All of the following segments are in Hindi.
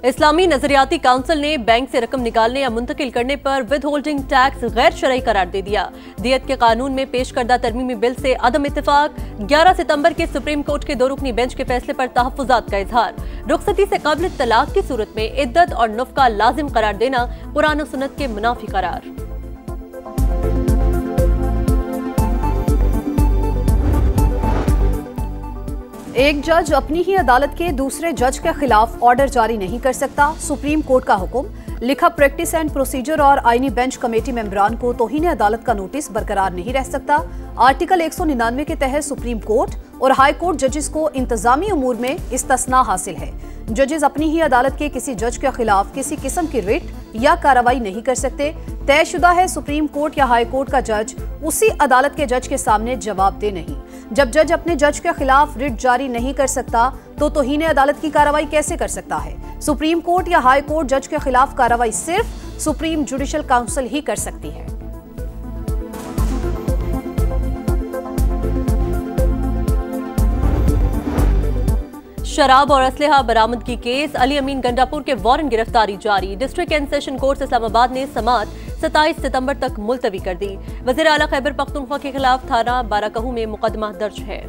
इस्लामी नजरियाती काउंसिल ने बैंक से रकम निकालने या मुंतकिल करने पर विद होल्डिंग टैक्स गैर शरई करार दे दिया। दियत के कानून में पेश करदा तरमीमी बिल से अदम इत्तेफाक। 11 सितंबर के सुप्रीम कोर्ट के 2 रुकनी बेंच के फैसले पर तहफ्फुजात का इजहार। रुखसती से काबिल तलाक की सूरत में इद्दत और नफका लाजिम करार देना कुरान और सुन्नत के मुनाफी करार। एक जज अपनी ही अदालत के दूसरे जज के खिलाफ ऑर्डर जारी नहीं कर सकता, सुप्रीम कोर्ट का हुक्म। लिखा प्रैक्टिस एंड प्रोसीजर और आईनी बेंच कमेटी मेंबरान को तौहीन अदालत का नोटिस बरकरार नहीं रह सकता। आर्टिकल 199 के तहत सुप्रीम कोर्ट और हाई कोर्ट जजेस को इंतजामी उमूर में इस्तिस्ना हासिल है। जजेस अपनी ही अदालत के किसी जज के खिलाफ किसी किस्म की रिट या कार्रवाई नहीं कर सकते। तयशुदा है सुप्रीम कोर्ट या हाई कोर्ट का जज उसी अदालत के जज के सामने जवाब दे नहीं। जब जज अपने जज के खिलाफ रिट जारी नहीं कर सकता तो तौहीन अदालत की कार्रवाई कैसे कर सकता है? सुप्रीम कोर्ट या हाई कोर्ट जज के खिलाफ कार्रवाई सिर्फ सुप्रीम जुडिशल काउंसिल ही कर सकती है। शराब और असलहा बरामदगी केस अली अमीन गंडापुर के वारंट गिरफ्तारी जारी। District and session court Islamabad ने समात 27 सितंबर तक मुलतवी कर दी। वज़ीर आला खैबर पख्तूनख्वा के खिलाफ थाना बाराकहू में मुकदमा दर्ज है।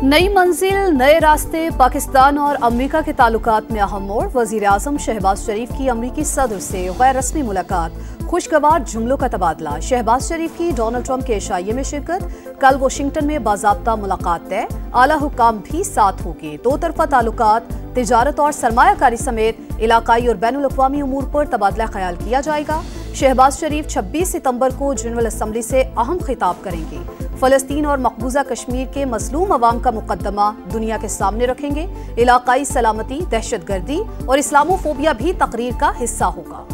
नई मंजिल, नए रास्ते, पाकिस्तान और अमेरिका के ताल्लुकात में अहम मोड़। वज़ीर आज़म शहबाज शरीफ की अमेरिकी सदर से गैर रस्मी मुलाकात, खुशगवार जुमलों का तबादला। शहबाज शरीफ की डोनाल्ड ट्रंप के इशाइये में शिरकत, कल वाशिंगटन में बाज़ाब्ता मुलाकात तय। आला हुक्काम भी साथ होंगे। दो तरफा ताल्लुकात, तिजारत और सरमायाकारी समेत इलाकाई और बैनुल अक़वामी उमूर पर तबादला ख्याल किया जाएगा। शहबाज शरीफ 26 सितंबर को जनरल असम्बली से अहम खिताब करेंगे। फलस्तीन और मकबूजा कश्मीर के मजलूम अवाम का मुकदमा दुनिया के सामने रखेंगे। इलाकाई सलामती, दहशतगर्दी और इस्लामोफोबिया भी तकरीर का हिस्सा होगा।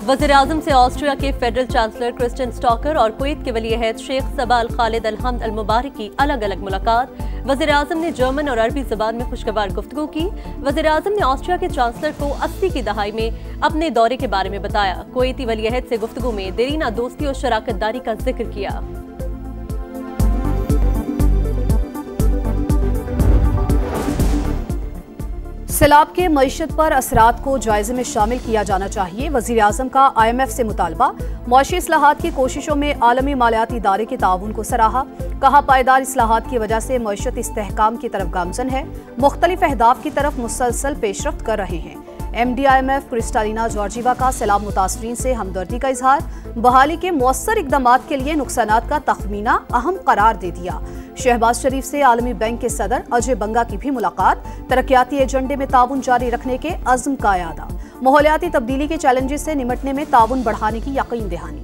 वज़ीर आज़म से ऑस्ट्रिया के फेडरल चांसलर क्रिस्टियन स्टॉकर और कुवैत के वली अहद शेख सबा अल खालिद अल हमद अल मुबारक की अलग अलग मुलाकात। वज़ीर आज़म ने जर्मन और अरबी ज़बान में खुशगवार गुफ्तगू की। वज़ीर आज़म ने ऑस्ट्रिया के चांसलर को 80 की दहाई में अपने दौरे के बारे में बताया। कुवैती वली अहद से गुफ्तगू में देरीना दोस्ती और शराकत दारी का जिक्र किया। सैलाब के मईशत पर असरात को जायजे में शामिल किया जाना चाहिए। वज़ीर आज़म का IMF से मुतालबा। मुआशी इस्लाहात की कोशिशों में आलमी मालियाती इदारे के ताउन को सराहा। कहा पायदार इस्लाहात की वजह से मईशत इस्तेहकाम की तरफ गामजन है। मुख्तलिफ अहदाफ की तरफ मुसलसल पेशरफ्त कर रहे हैं। MD IMF क्रिस्टालिना जॉर्जीवा का सैलाब मुतासरीन से हमदर्दी का इजहार। बहाली के मौसर इकदामात के लिए नुकसानात का तखमीना अहम करार दे दिया। शहबाज शरीफ से आलमी बैंक के सदर अजय बंगा की भी मुलाकात। तरक्याती एजेंडे में ताउन जारी रखने के अज़्म का यादा। माहौलियाती तब्दीली के चैलेंजेस से निमटने में ताउन बढ़ाने की यकीन दहानी।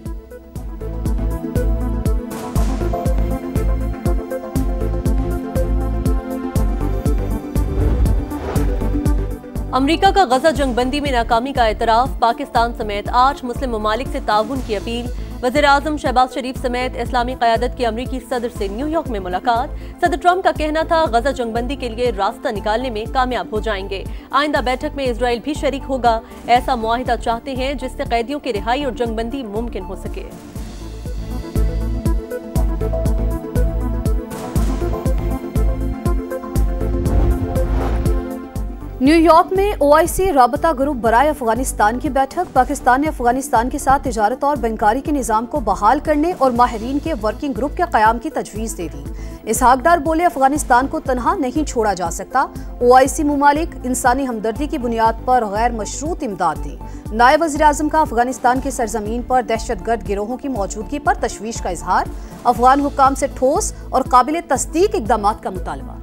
अमरीका का गजा जंगबंदी में नाकामी का एतराफ। पाकिस्तान समेत 8 मुस्लिम ममालिक से ताउन की अपील। वज़ीर आज़म शहबाज शरीफ समेत इस्लामी क़यादत की अमरीकी सदर से न्यूयॉर्क में मुलाकात। सदर ट्रंप का कहना था गजा जंगबंदी के लिए रास्ता निकालने में कामयाब हो जाएंगे। आइंदा बैठक में इजराइल भी शरीक होगा। ऐसा मुआहिदा चाहते हैं जिससे कैदियों की रिहाई और जंगबंदी मुमकिन हो सके। न्यूयॉर्क में OIC राबता ग्रुप बराए अफगानिस्तान की बैठक। पाकिस्तान ने अफगानिस्तान के साथ तिजारत और बैंकारी के निज़ाम को बहाल करने और माहिरीन के वर्किंग ग्रुप के क़याम की तजवीज़ दे दी। इसहाक डार बोले अफगानिस्तान को तनहा नहीं छोड़ा जा सकता। OIC मुमालिक इंसानी हमदर्दी की बुनियाद पर गैर मशरूत इमदाद दी। नायब वज़ीर आज़म का अफगानिस्तान की सरजमीन पर दहशतगर्द गिरोहों की मौजूदगी पर तशवीश का इजहार। अफगान हुक्काम से ठोस और काबिल तस्दीक इक़दामात का मुतालबा।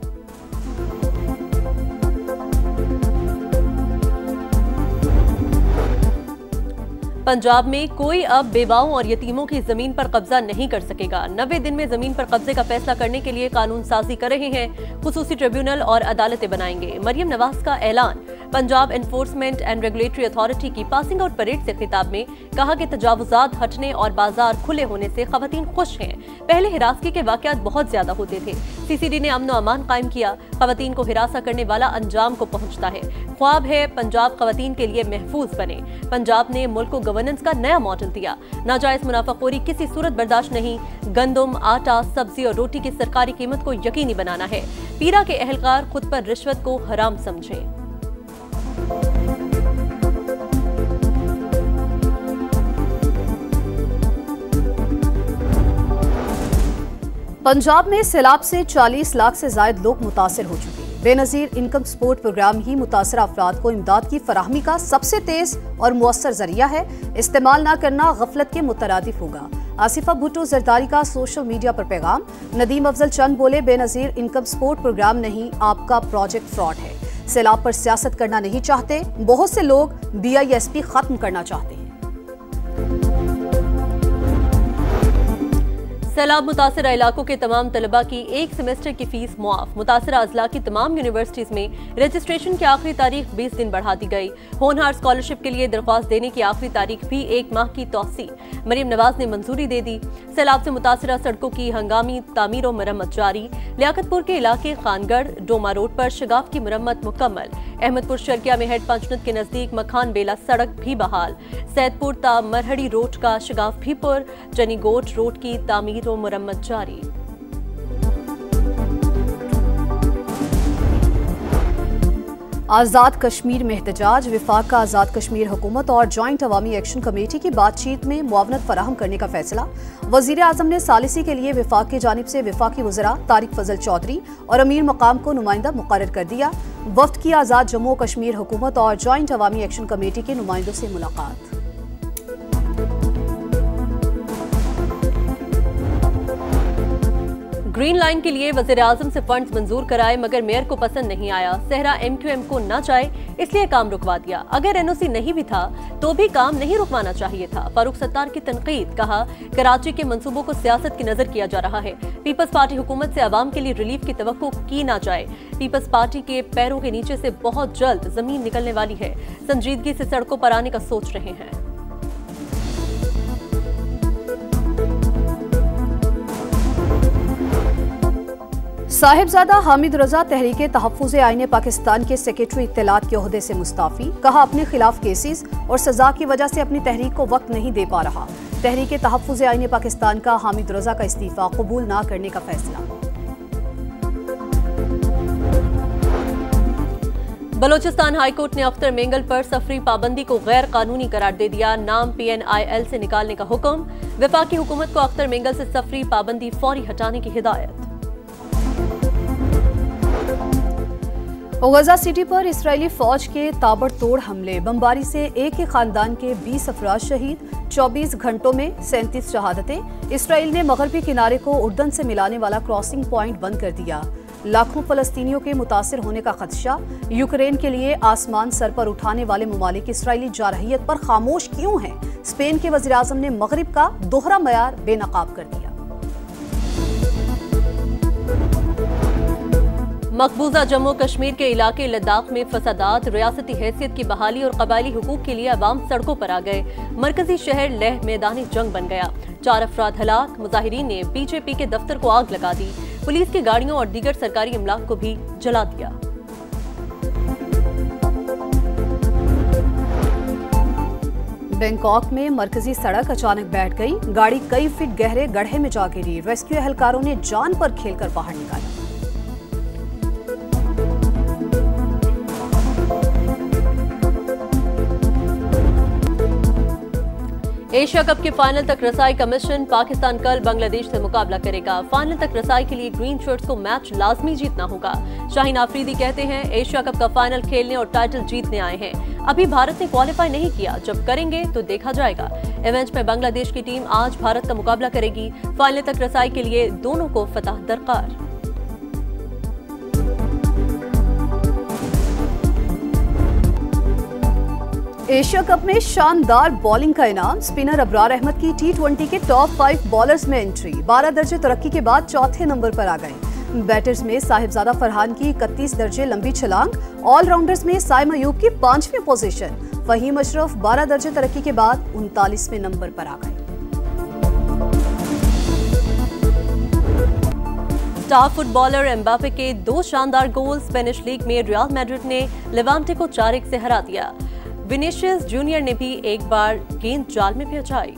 पंजाब में कोई अब बेवाओं और यतीमों की जमीन पर कब्जा नहीं कर सकेगा। 90 दिन में जमीन पर कब्जे का फैसला करने के लिए कानून साजी कर रहे हैं। खुसूसी ट्रिब्यूनल और अदालतें बनाएंगे। मरियम नवाज का ऐलान। Punjab enforcement and regulatory authority की पासिंग आउट परेड से खिताब में कहा कि तजावुजात हटने और बाजार खुले होने से खवातीन खुश हैं। पहले हिरासगी के वाकयात बहुत ज्यादा होते थे। सीसीडी ने अमन और अमान कायम किया। खवातीन को हिरासा करने वाला अंजाम को पहुंचता है। ख्वाब है पंजाब खवातीन के लिए महफूज बने। पंजाब ने मुल्क को गवर्नेंस का नया मॉडल दिया। नाजायज मुनाफाखोरी किसी सूरत बर्दाश्त नहीं। गंदम, आटा, सब्जी और रोटी की सरकारी कीमत को यकीनी बनाना है। पीरा के अहलकार खुद पर रिश्वत को हराम समझें। पंजाब में सैलाब से 40 लाख से ज्यादा लोग मुतासर हो चुके हैं। बेनजीर इनकम सपोर्ट प्रोग्राम ही मुतासर अफराद को इमदाद की फराहमी का सबसे तेज और मुअस्सर जरिया है। इस्तेमाल न करना गफलत के मुतरादिफ होगा। आसिफा भुट्टो जरदारी का सोशल मीडिया पर पैगाम। नदीम अफजल चंद बोले, बेनजीर इनकम सपोर्ट प्रोग्राम नहीं, आपका प्रोजेक्ट फ्रॉड है। सैलाब पर सियासत करना नहीं चाहते। बहुत से लोग BISP खत्म करना चाहते हैं। सैलाब मुतासरा इलाकों के तमाम तलबा की एक सेमेस्टर की फीस मुआफ। मुतासरा अजला की तमाम यूनिवर्सिटीज में रजिस्ट्रेशन की आखिरी तारीख 20 दिन बढ़ा दी गई। होनहार स्कॉलरशिप के लिए दरख्वास्त देने की आखिरी तारीख भी 1 माह की तौसी। मरीम नवाज ने मंजूरी दे दी। सैलाब से मुतासरा सड़कों की हंगामी तामीर और मरम्मत जारी। लियाकतपुर के इलाके खानगढ़ डोमा रोड पर शगाफ की मरम्मत मुकम्मल। अहमदपुर शर्किया में हेड पंचनद के नजदीक मखान बेला सड़क भी बहाल। सैदपुर ता मरहड़ी रोड का शगाफ भी पुर। जनीगोट रोड की तामीर और मरम्मत जारी। आज़ाद कश्मीर में एहतजाज। विफाक का आज़ाद कश्मीर हुकूमत और जॉइंट अवामी एक्शन कमेटी की बातचीत में मुआवनत फराहम करने का फैसला। वज़ीर आज़म ने सालिसी के लिए विफाक की जानिब से विफाकी वज़रा तारिक फजल चौधरी और अमीर मकाम को नुमाइंदा मुकर्रर कर दिया। वफ्द की आज़ाद जम्मू कश्मीर हुकूमत और जॉइंट अवामी एक्शन कमेटी के नुमाइंदों से मुलाकात। ग्रीन लाइन के लिए वज़ीर आज़म से फंड्स मंजूर कराए मगर मेयर को पसंद नहीं आया। सहरा MQM को न चाहे इसलिए काम रुकवा दिया। अगर NOC नहीं भी था तो भी काम नहीं रुकवाना चाहिए था। फारूक सत्तार की तनकीद। कहा, कराची के मंसूबों को सियासत की नजर किया जा रहा है। पीपल्स पार्टी हुकूमत से आवाम के लिए रिलीफ की तवक्को की ना जाए। पीपल्स पार्टी के पैरों के नीचे से बहुत जल्द जमीन निकलने वाली है। संजीदगी से सड़कों पर आने का सोच रहे हैं। साहिबजादा हामिद रजा तहरीके तहफ़्फ़ुज़े आईने पाकिस्तान के सेक्रेटरी इत्तलात के ओहदे से मुस्ताफ़ी। कहा, अपने खिलाफ केसेस और सजा की वजह से अपनी तहरीक को वक्त नहीं दे पा रहा। तहरीके तहफ़्फ़ुज़े आईने पाकिस्तान का हामिद रजा का इस्तीफा कबूल न करने का फैसला। बलोचिस्तान हाईकोर्ट ने अख्तर मेंगल पर सफरी पाबंदी को गैर कानूनी करार दे दिया। नाम PNIL से निकालने का हुक्म। वफाकी हुकूमत को अख्तर मेंगल से सफरी पाबंदी फौरी हटाने की हिदायत। गजा सिटी पर इसराइली फौज के ताबड़तोड़ हमले। बमबारी से एक ही खानदान के 20 अफराद शहीद। 24 घंटों में 37 शहादतें। इसराइल ने मगरबी किनारे को उर्दन से मिलाने वाला क्रॉसिंग पॉइंट बंद कर दिया। लाखों फलस्तीनियों के मुतासिर होने का खदशा। यूक्रेन के लिए आसमान सर पर उठाने वाले ममालिक इसराइली जारहियत पर खामोश क्यों हैं? स्पेन के वज़ीर आज़म ने मगरिब का दोहरा मयार बेनकाब कर दिया। मकबूजा जम्मू कश्मीर के इलाके लद्दाख में फसादात। रियासती हैसियत की बहाली और कबायली हुकूक के लिए अवाम सड़कों पर आ गए। मरकजी शहर लेह मैदानी जंग बन गया। 4 अफराद हलाक। मुजाहिरीन ने BJP के दफ्तर को आग लगा दी। पुलिस की गाड़ियों और दीगर सरकारी इमलाक को भी जला दिया। बैंकॉक में मरकजी सड़क अचानक बैठ गई। गाड़ी कई फीट गहरे गड्ढे में जा गिरी। रेस्क्यू एहलकारों ने जान पर खेलकर बाहर निकाला। एशिया कप के फाइनल तक रसाई का मिशन। पाकिस्तान कल बांग्लादेश से मुकाबला करेगा। फाइनल तक रसाई के लिए ग्रीन शर्ट्स को मैच लाजमी जीतना होगा। शाहीन आफरीदी कहते हैं, एशिया कप का फाइनल खेलने और टाइटल जीतने आए हैं। अभी भारत ने क्वालिफाई नहीं किया, जब करेंगे तो देखा जाएगा। इवेंट में बांग्लादेश की टीम आज भारत का मुकाबला करेगी। फाइनल तक रसाई के लिए दोनों को फतह दरकार। एशिया कप में शानदार बॉलिंग का इनाम। स्पिनर अबरार अहमद की T20 के टॉप 5 बॉलर्स में एंट्री। 12 दर्जे तरक्की के बाद चौथे नंबर पर आ गए। बैटर्स में साहिबजादा फरहान की 31 दर्जे लंबी छलांग, ऑलराउंडर्स में साइम अयूब की 5वीं पोजीशन, फहीम अशरफ 12 दर्जे तरक्की के बाद 39वें नंबर पर आ गए। स्टार फुटबॉलर एम्बापे के 2 शानदार गोल। स्पेनिश लीग में रियल मैड्रिड ने लेवांटे को 4-1 से हरा दिया। विनीशियस जूनियर ने भी एक बार गेंद जाल में पहुंचाई।